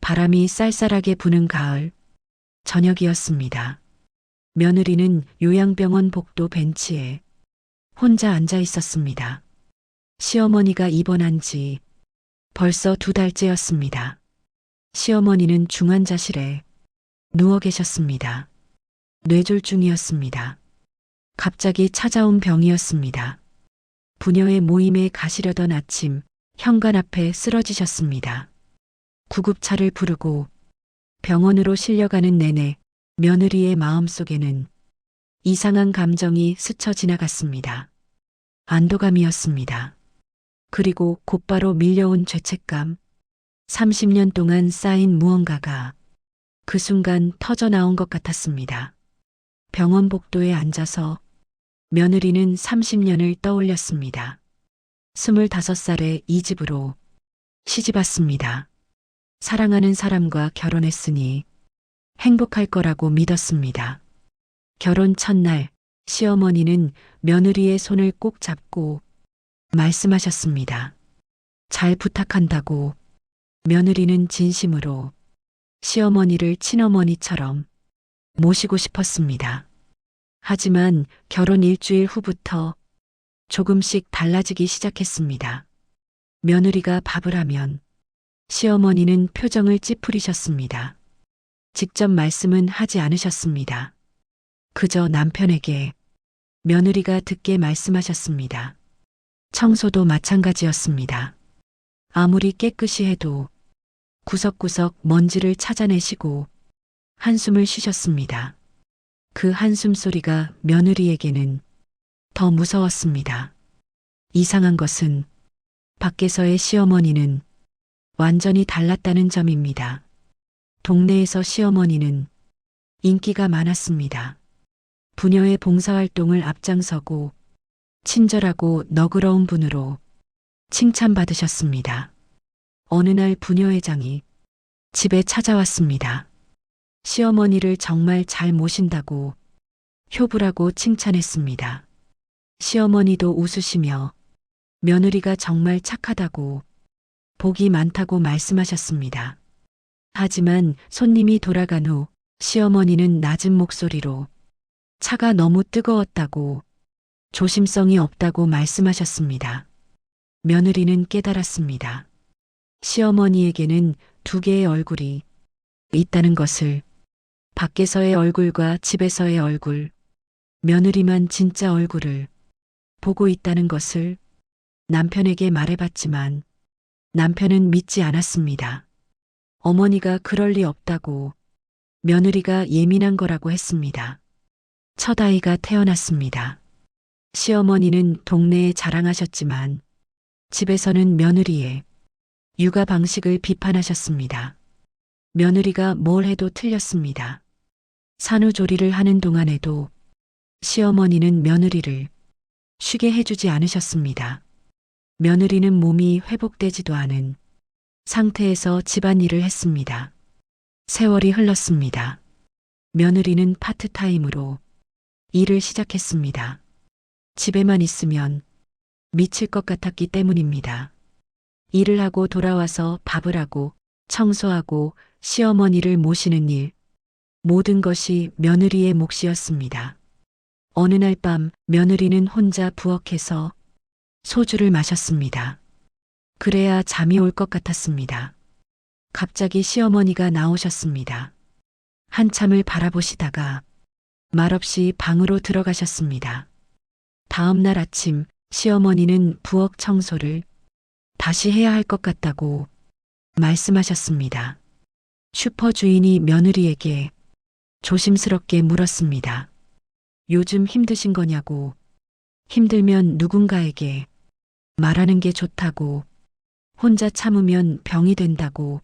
바람이 쌀쌀하게 부는 가을, 저녁이었습니다. 며느리는 요양병원 복도 벤치에 혼자 앉아 있었습니다. 시어머니가 입원한 지 벌써 2달째였습니다. 시어머니는 중환자실에 누워 계셨습니다. 뇌졸중이었습니다. 갑자기 찾아온 병이었습니다. 부녀의 모임에 가시려던 아침 현관 앞에 쓰러지셨습니다. 구급차를 부르고 병원으로 실려가는 내내 며느리의 마음속에는 이상한 감정이 스쳐 지나갔습니다. 안도감이었습니다. 그리고 곧바로 밀려온 죄책감, 30년 동안 쌓인 무언가가 그 순간 터져 나온 것 같았습니다. 병원 복도에 앉아서 며느리는 30년을 떠올렸습니다. 25살에 이 집으로 시집 왔습니다. 사랑하는 사람과 결혼했으니 행복할 거라고 믿었습니다. 결혼 첫날 시어머니는 며느리의 손을 꼭 잡고 말씀하셨습니다. 잘 부탁한다고. 며느리는 진심으로 시어머니를 친어머니처럼 모시고 싶었습니다. 하지만 결혼 일주일 후부터 조금씩 달라지기 시작했습니다. 며느리가 밥을 하면 시어머니는 표정을 찌푸리셨습니다. 직접 말씀은 하지 않으셨습니다. 그저 남편에게 며느리가 듣게 말씀하셨습니다. 청소도 마찬가지였습니다. 아무리 깨끗이 해도 구석구석 먼지를 찾아내시고 한숨을 쉬셨습니다. 그 한숨 소리가 며느리에게는 더 무서웠습니다. 이상한 것은 밖에서의 시어머니는 완전히 달랐다는 점입니다. 동네에서 시어머니는 인기가 많았습니다. 부녀의 봉사활동을 앞장서고 친절하고 너그러운 분으로 칭찬받으셨습니다. 어느 날 부녀회장이 집에 찾아왔습니다. 시어머니를 정말 잘 모신다고 효부라고 칭찬했습니다. 시어머니도 웃으시며 며느리가 정말 착하다고 복이 많다고 말씀하셨습니다. 하지만 손님이 돌아간 후 시어머니는 낮은 목소리로 차가 너무 뜨거웠다고 조심성이 없다고 말씀하셨습니다. 며느리는 깨달았습니다. 시어머니에게는 2개의 얼굴이 있다는 것을. 밖에서의 얼굴과 집에서의 얼굴, 며느리만 진짜 얼굴을 보고 있다는 것을 남편에게 말해봤지만 남편은 믿지 않았습니다. 어머니가 그럴 리 없다고, 며느리가 예민한 거라고 했습니다. 첫 아이가 태어났습니다. 시어머니는 동네에 자랑하셨지만 집에서는 며느리의 육아 방식을 비판하셨습니다. 며느리가 뭘 해도 틀렸습니다. 산후조리를 하는 동안에도 시어머니는 며느리를 쉬게 해주지 않으셨습니다. 며느리는 몸이 회복되지도 않은 상태에서 집안일을 했습니다. 세월이 흘렀습니다. 며느리는 파트타임으로 일을 시작했습니다. 집에만 있으면 미칠 것 같았기 때문입니다. 일을 하고 돌아와서 밥을 하고 청소하고 시어머니를 모시는 일, 모든 것이 며느리의 몫이었습니다. 어느 날 밤 며느리는 혼자 부엌에서 소주를 마셨습니다. 그래야 잠이 올 것 같았습니다. 갑자기 시어머니가 나오셨습니다. 한참을 바라보시다가 말없이 방으로 들어가셨습니다. 다음 날 아침 시어머니는 부엌 청소를 다시 해야 할 것 같다고 말씀하셨습니다. 슈퍼 주인이 며느리에게 조심스럽게 물었습니다. 요즘 힘드신 거냐고. 힘들면 누군가에게 말하는 게 좋다고. 혼자 참으면 병이 된다고.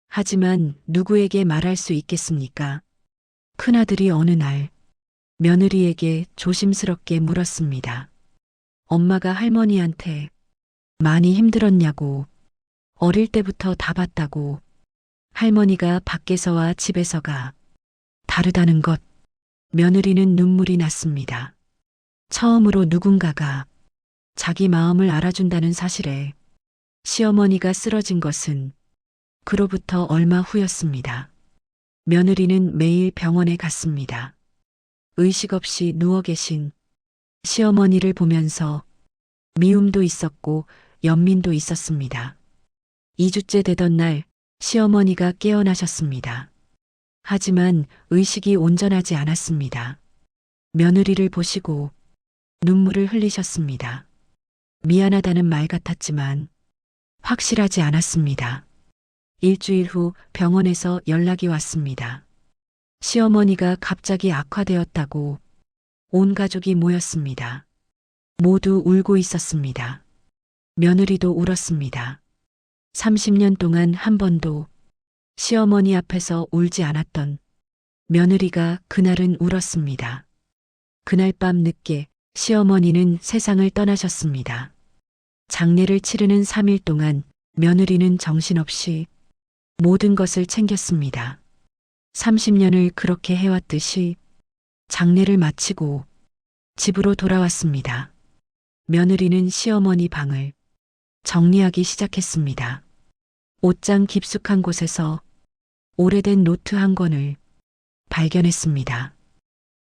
하지만 누구에게 말할 수 있겠습니까? 큰아들이 어느 날 며느리에게 조심스럽게 물었습니다. 엄마가 할머니한테 많이 힘들었냐고. 어릴 때부터 다 봤다고. 할머니가 밖에서와 집에서가 다르다는 것. 며느리는 눈물이 났습니다. 처음으로 누군가가 자기 마음을 알아준다는 사실에 시어머니가 쓰러진 것은 그로부터 얼마 후였습니다. 며느리는 매일 병원에 갔습니다. 의식 없이 누워 계신 시어머니를 보면서 미움도 있었고 연민도 있었습니다. 2주째 되던 날 시어머니가 깨어나셨습니다. 하지만 의식이 온전하지 않았습니다. 며느리를 보시고 눈물을 흘리셨습니다. 미안하다는 말 같았지만 확실하지 않았습니다. 일주일 후 병원에서 연락이 왔습니다. 시어머니가 갑자기 악화되었다고 온 가족이 모였습니다. 모두 울고 있었습니다. 며느리도 울었습니다. 30년 동안 한 번도 시어머니 앞에서 울지 않았던 며느리가 그날은 울었습니다. 그날 밤 늦게 시어머니는 세상을 떠나셨습니다. 장례를 치르는 3일 동안 며느리는 정신없이 모든 것을 챙겼습니다. 30년을 그렇게 해왔듯이 장례를 마치고 집으로 돌아왔습니다. 며느리는 시어머니 방을 정리하기 시작했습니다. 옷장 깊숙한 곳에서 오래된 노트 한 권을 발견했습니다.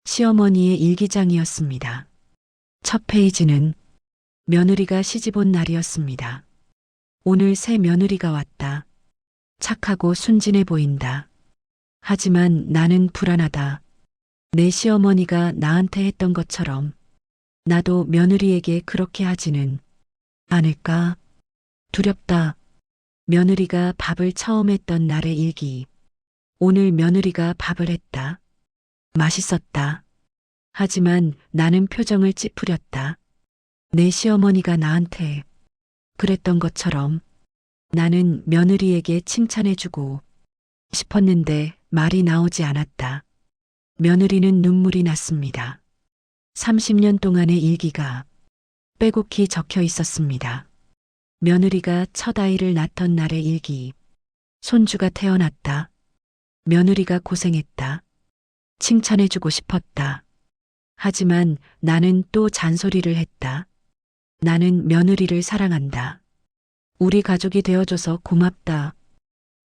시어머니의 일기장이었습니다. 첫 페이지는 며느리가 시집 온 날이었습니다. 오늘 새 며느리가 왔다. 착하고 순진해 보인다. 하지만 나는 불안하다. 내 시어머니가 나한테 했던 것처럼 나도 며느리에게 그렇게 하지는 않을까? 두렵다. 며느리가 밥을 처음 했던 날의 일기. 오늘 며느리가 밥을 했다. 맛있었다. 하지만 나는 표정을 찌푸렸다. 내 시어머니가 나한테 그랬던 것처럼 나는 며느리에게 칭찬해주고 싶었는데 말이 나오지 않았다. 며느리는 눈물이 났습니다. 30년 동안의 일기가 빼곡히 적혀 있었습니다. 며느리가 첫 아이를 낳던 날의 일기. 손주가 태어났다. 며느리가 고생했다. 칭찬해주고 싶었다. 하지만 나는 또 잔소리를 했다. 나는 며느리를 사랑한다. 우리 가족이 되어줘서 고맙다.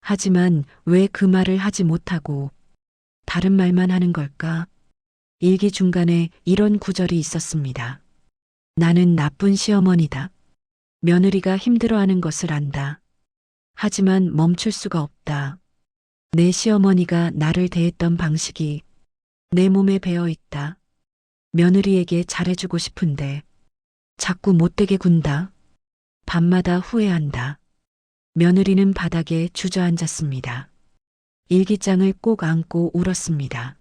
하지만 왜 그 말을 하지 못하고 다른 말만 하는 걸까? 일기 중간에 이런 구절이 있었습니다. 나는 나쁜 시어머니다. 며느리가 힘들어하는 것을 안다. 하지만 멈출 수가 없다. 내 시어머니가 나를 대했던 방식이 내 몸에 배어 있다. 며느리에게 잘해주고 싶은데 자꾸 못되게 군다. 밤마다 후회한다. 며느리는 바닥에 주저앉았습니다. 일기장을 꼭 안고 울었습니다.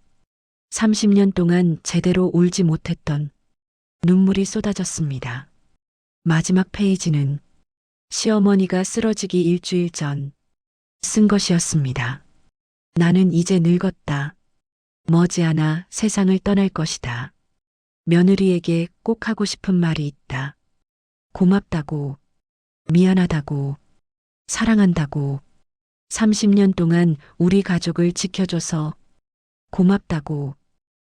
30년 동안 제대로 울지 못했던 눈물이 쏟아졌습니다. 마지막 페이지는 시어머니가 쓰러지기 일주일 전 쓴 것이었습니다. 나는 이제 늙었다. 머지않아 세상을 떠날 것이다. 며느리에게 꼭 하고 싶은 말이 있다. 고맙다고, 미안하다고, 사랑한다고, 30년 동안 우리 가족을 지켜줘서 고맙다고,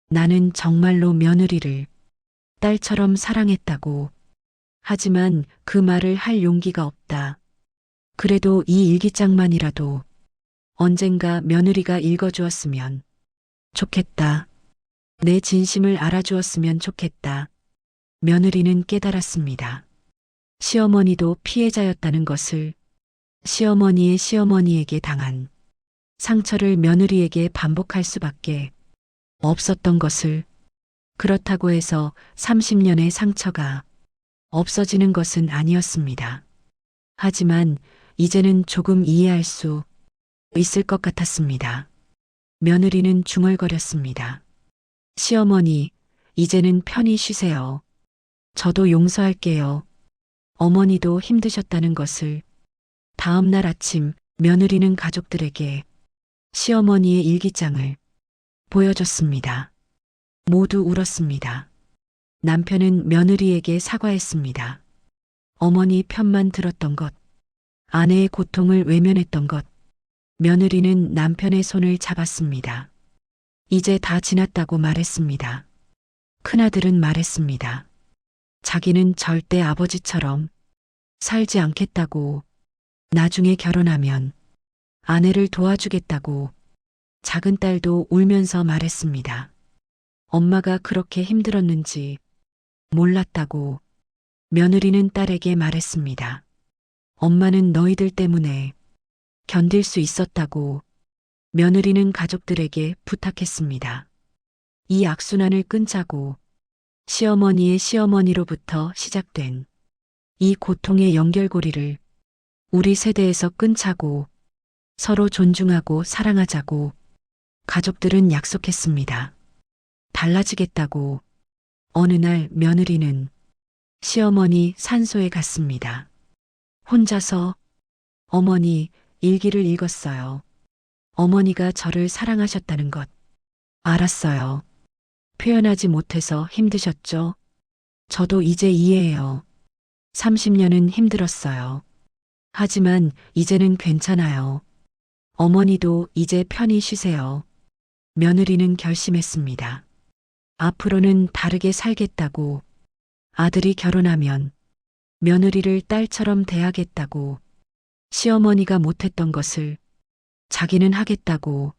나는 정말로 며느리를 딸처럼 사랑했다고. 하지만 그 말을 할 용기가 없다. 그래도 이 일기장만이라도 언젠가 며느리가 읽어주었으면 좋겠다. 내 진심을 알아주었으면 좋겠다. 며느리는 깨달았습니다. 시어머니도 피해자였다는 것을, 시어머니의 시어머니에게 당한 상처를 며느리에게 반복할 수밖에 없었던 것을. 그렇다고 해서 30년의 상처가 없어지는 것은 아니었습니다. 하지만 이제는 조금 이해할 수 있을 것 같았습니다. 며느리는 중얼거렸습니다. 시어머니, 이제는 편히 쉬세요. 저도 용서할게요. 어머니도 힘드셨다는 것을. 다음 날 아침 며느리는 가족들에게 시어머니의 일기장을 보여줬습니다. 모두 울었습니다. 남편은 며느리에게 사과했습니다. 어머니 편만 들었던 것, 아내의 고통을 외면했던 것. 며느리는 남편의 손을 잡았습니다. 이제 다 지났다고 말했습니다. 큰아들은 말했습니다. 자기는 절대 아버지처럼 살지 않겠다고. 나중에 결혼하면 아내를 도와주겠다고 작은 딸도 울면서 말했습니다. 엄마가 그렇게 힘들었는지 몰랐다고 며느리는 딸에게 말했습니다. 엄마는 너희들 때문에 견딜 수 있었다고 며느리는 가족들에게 부탁했습니다. 이 악순환을 끊자고 시어머니의 시어머니로부터 시작된 이 고통의 연결고리를 우리 세대에서 끊자고 서로 존중하고 사랑하자고 가족들은 약속했습니다. 달라지겠다고 어느 날 며느리는 시어머니 산소에 갔습니다. 혼자서 어머니 일기를 읽었어요. 어머니가 저를 사랑하셨다는 것 알았어요. 표현하지 못해서 힘드셨죠? 저도 이제 이해해요. 30년은 힘들었어요. 하지만 이제는 괜찮아요. 어머니도 이제 편히 쉬세요. 며느리는 결심했습니다. 앞으로는 다르게 살겠다고 아들이 결혼하면 며느리를 딸처럼 대하겠다고 시어머니가 못했던 것을 자기는 하겠다고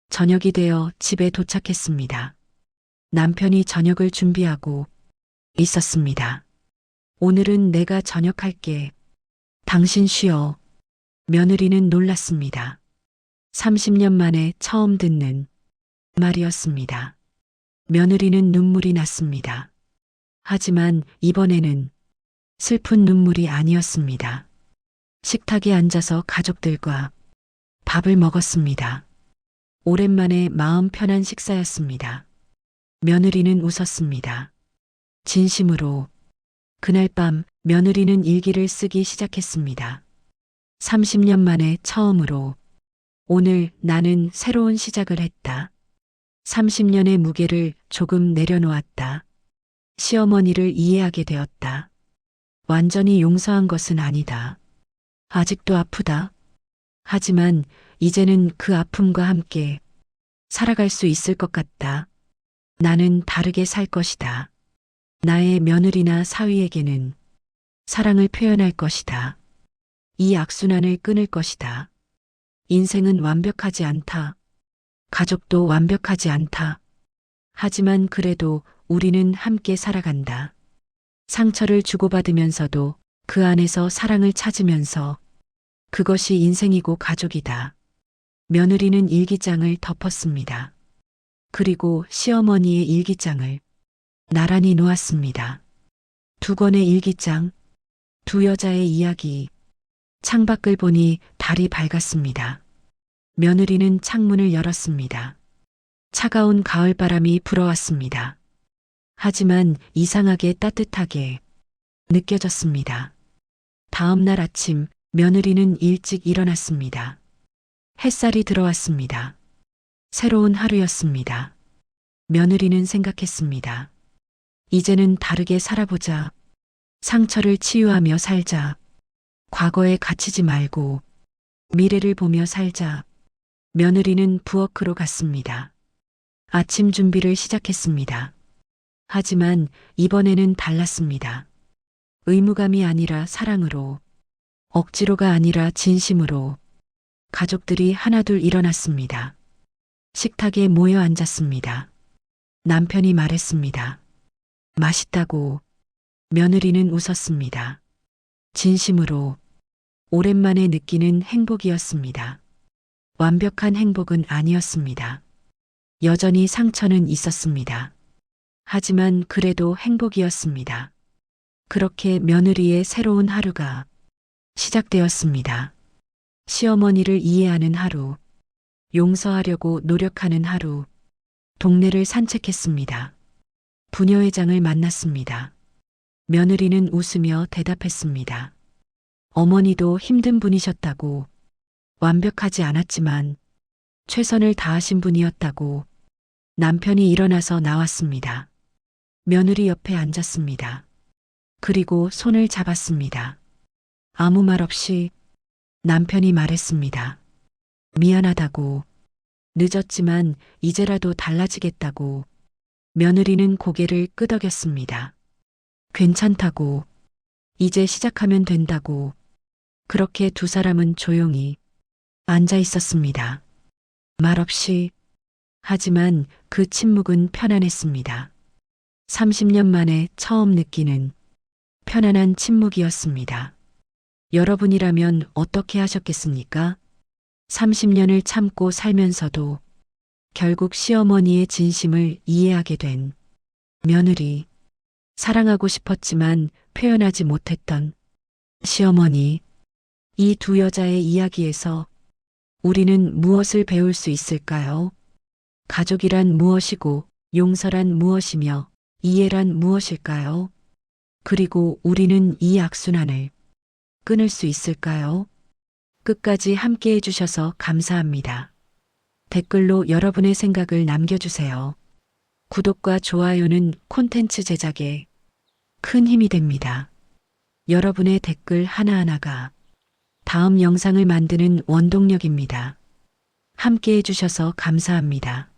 저녁이 되어 집에 도착했습니다. 남편이 저녁을 준비하고 있었습니다. 오늘은 내가 저녁할게. 당신 쉬어. 며느리는 놀랐습니다. 30년 만에 처음 듣는 말이었습니다. 며느리는 눈물이 났습니다. 하지만 이번에는 슬픈 눈물이 아니었습니다. 식탁에 앉아서 가족들과 밥을 먹었습니다. 오랜만에 마음 편한 식사였습니다. 며느리는 웃었습니다. 진심으로. 그날 밤 며느리는 일기를 쓰기 시작했습니다. 30년 만에 처음으로 오늘 나는 새로운 시작을 했다. 30년의 무게를 조금 내려놓았다. 시어머니를 이해하게 되었다. 완전히 용서한 것은 아니다. 아직도 아프다. 하지만 이제는 그 아픔과 함께 살아갈 수 있을 것 같다. 나는 다르게 살 것이다. 나의 며느리나 사위에게는 사랑을 표현할 것이다. 이 악순환을 끊을 것이다. 인생은 완벽하지 않다. 가족도 완벽하지 않다. 하지만 그래도 우리는 함께 살아간다. 상처를 주고받으면서도 그 안에서 사랑을 찾으면서 그것이 인생이고 가족이다. 며느리는 일기장을 덮었습니다. 그리고 시어머니의 일기장을 나란히 놓았습니다. 두 권의 일기장, 두 여자의 이야기. 창밖을 보니 달이 밝았습니다. 며느리는 창문을 열었습니다. 차가운 가을바람이 불어왔습니다. 하지만 이상하게 따뜻하게 느껴졌습니다. 다음 날 아침 며느리는 일찍 일어났습니다. 햇살이 들어왔습니다. 새로운 하루였습니다. 며느리는 생각했습니다. 이제는 다르게 살아보자. 상처를 치유하며 살자. 과거에 갇히지 말고 미래를 보며 살자. 며느리는 부엌으로 갔습니다. 아침 준비를 시작했습니다. 하지만 이번에는 달랐습니다. 의무감이 아니라 사랑으로, 억지로가 아니라 진심으로 가족들이 하나둘 일어났습니다. 식탁에 모여 앉았습니다. 남편이 말했습니다. 맛있다고. 며느리는 웃었습니다. 진심으로. 오랜만에 느끼는 행복이었습니다. 완벽한 행복은 아니었습니다. 여전히 상처는 있었습니다. 하지만 그래도 행복이었습니다. 그렇게 며느리의 새로운 하루가 시작되었습니다. 시어머니를 이해하는 하루, 용서하려고 노력하는 하루, 동네를 산책했습니다. 부녀회장을 만났습니다. 며느리는 웃으며 대답했습니다. 어머니도 힘든 분이셨다고, 완벽하지 않았지만 최선을 다하신 분이었다고. 남편이 일어나서 나왔습니다. 며느리 옆에 앉았습니다. 그리고 손을 잡았습니다. 아무 말 없이 남편이 말했습니다. 미안하다고. 늦었지만 이제라도 달라지겠다고. 며느리는 고개를 끄덕였습니다. 괜찮다고. 이제 시작하면 된다고. 그렇게 두 사람은 조용히 앉아 있었습니다. 말없이. 하지만 그 침묵은 편안했습니다. 30년 만에 처음 느끼는 편안한 침묵이었습니다. 여러분이라면 어떻게 하셨겠습니까? 30년을 참고 살면서도 결국 시어머니의 진심을 이해하게 된 며느리, 사랑하고 싶었지만 표현하지 못했던 시어머니, 이 두 여자의 이야기에서 우리는 무엇을 배울 수 있을까요? 가족이란 무엇이고 용서란 무엇이며 이해란 무엇일까요? 그리고 우리는 이 악순환을 끊을 수 있을까요? 끝까지 함께 해주셔서 감사합니다. 댓글로 여러분의 생각을 남겨주세요. 구독과 좋아요는 콘텐츠 제작에 큰 힘이 됩니다. 여러분의 댓글 하나하나가 다음 영상을 만드는 원동력입니다. 함께 해주셔서 감사합니다.